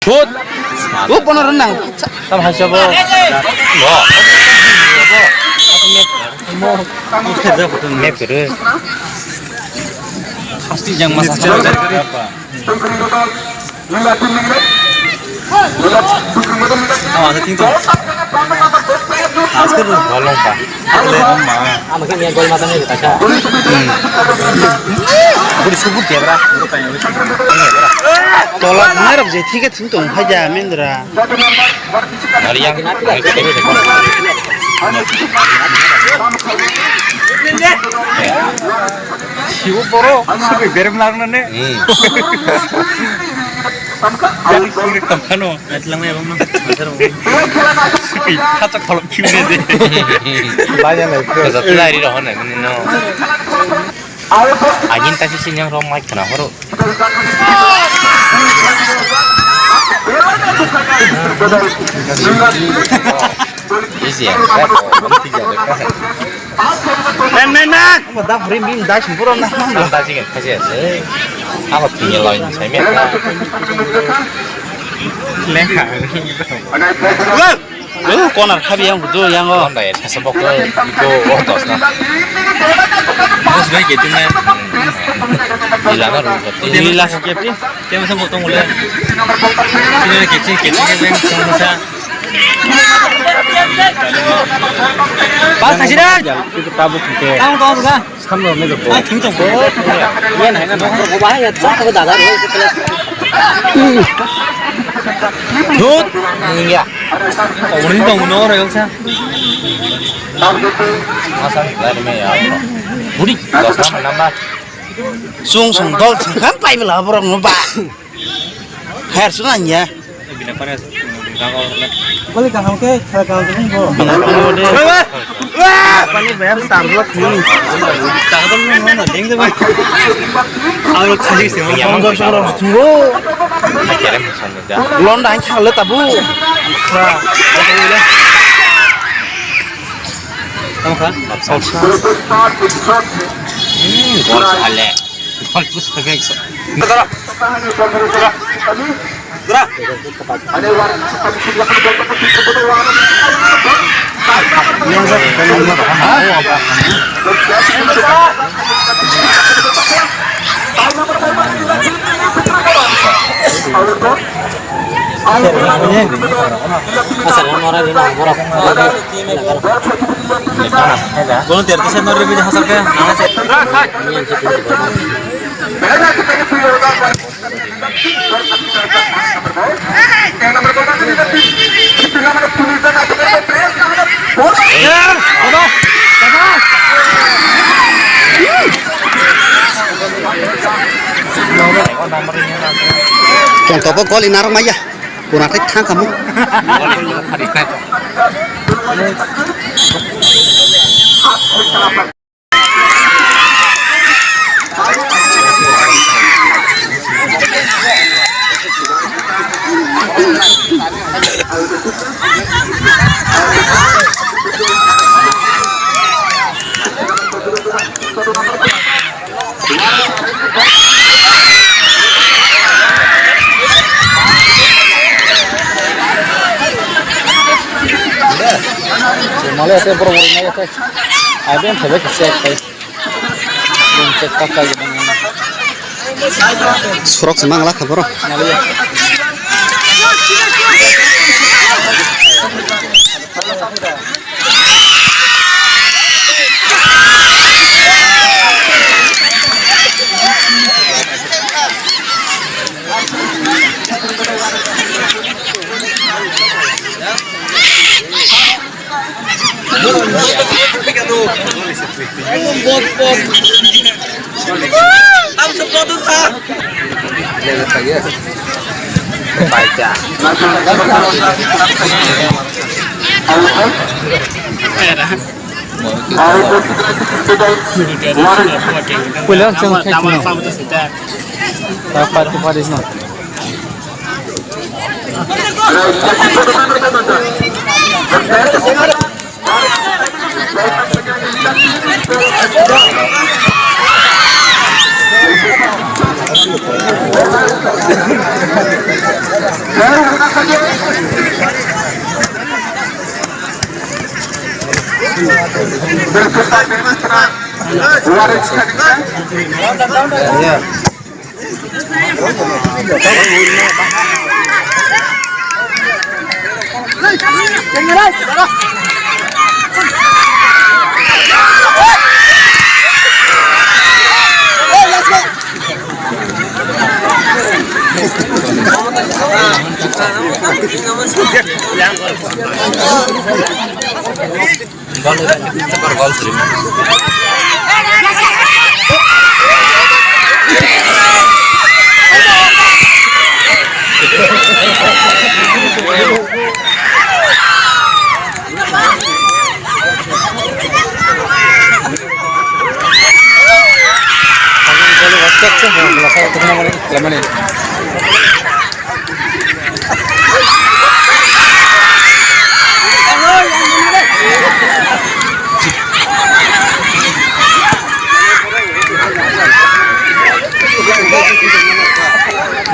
굿! 굿 번호는 낭. 땀 하셔보. 뭐? 맵들을 yang masa apa? Oh, ada tinggal. Askar balong pa. Ada amma. Mungkin yang gol matanya kita aja. Budi sebut dia berapa? Tolak benar aja. Tiga tingtung aja mendera. Dari yang siapa boro? Siapa berem langsung nih? Jangan sulit teman Atlang ya bang. Kacak kalau kiri deh. Banyak lagi. Satu hari dah mana? Ini Agin tadi sih yang romai kenapa ro? Isi ya. Men. Apa dah free bin dah sempurna nah. Tadi kan kasih aja. Apa punya lain saya minta. Lengkap. Konar kabi yang betul yang oh. Konar ya, sebab itu otos nah. Terus baik gitu nih. Hilang kan rumput. Hilang sekali. Dia masa potong mulai. Ini kecil yang sama. Bác thầy đây. Cái tabuk cái. Tao to rồi ra. Không rồi mới được. À, thính trọng bố. Nghe này nó không có bái, chắc nó đả ra đấy. Tốt. Nghe. 오는 동안 오래 영상. 아상 라이메 야. 우리 너 사람 남아. 숭숭 더 잠깐 빠이면 라버랑 너 봐. 할 수는 아니야. 비나 빠르서. Boleh kang oke, saya kang ini bo. Wah, pani bayar tambah nih. Cakap nih mana, deng deh bang. Aku kasih sih, mau ngomong soal tunggu. Kirim pesan aja. Lon dah kalah tabu. Wah, apa ini? Kamu kan? Gol salah. Gol bus pakai itu. Betul. Ada contoh apa kau linar maya kurang tang kamu Malah saya perlu aja teh. Ada yang coba cek teh. Cek apa gitu. Surok semang lah kabar. Baca. Pulang cuma kayak dapat kepada semua.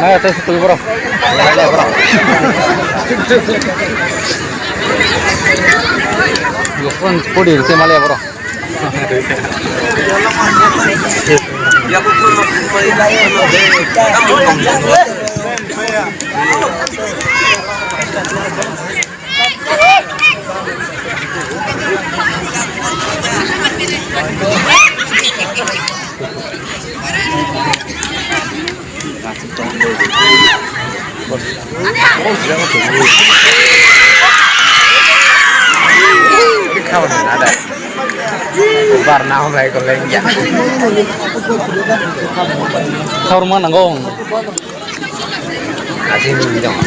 Nah, itu satu bro. Ya, bro. Yukun pudi itu malah bro. Ya betul. Không là đây bar nào này còn lên dạ sao rumah nanggung sini dong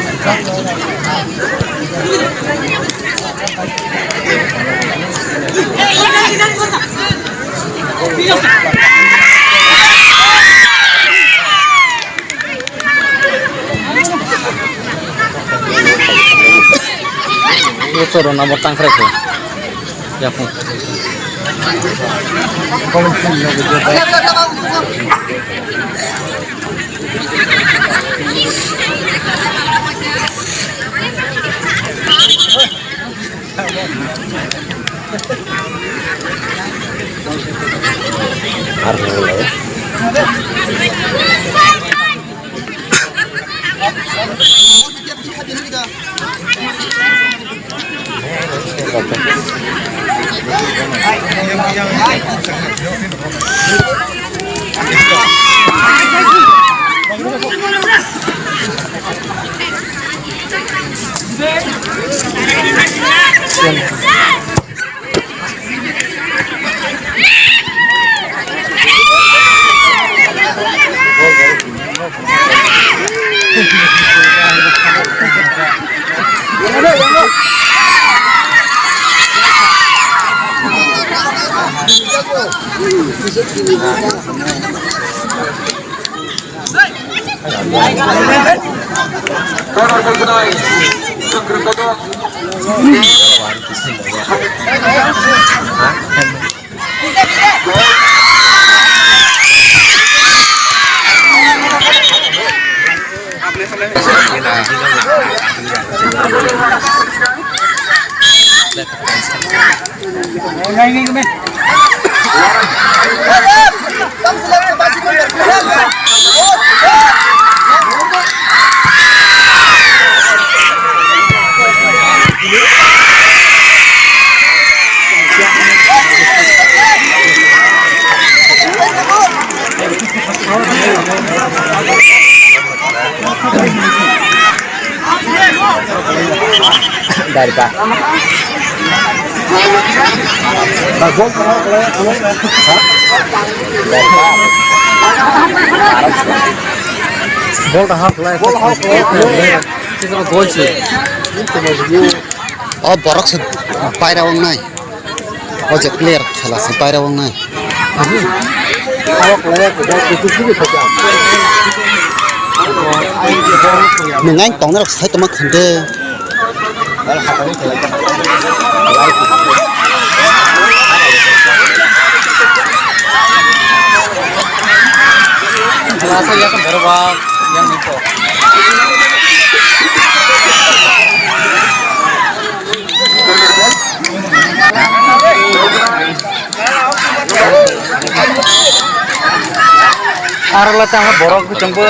itu sudah nomor tangkrek ya. Ya pun. Dari Pak. Bagus kalau dari Pak. Bol dah hak lah. Itu gol sih. Oh borak sih. Paira wong nai. Oh cek clear. Salah sih paira wong nai. Awak layak itu juga saja. Mengain tong nak saya temak hande. Rasa ya kan berbang yang itu. Arla tanga borok jengbo.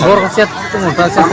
Borok siat tunggu siat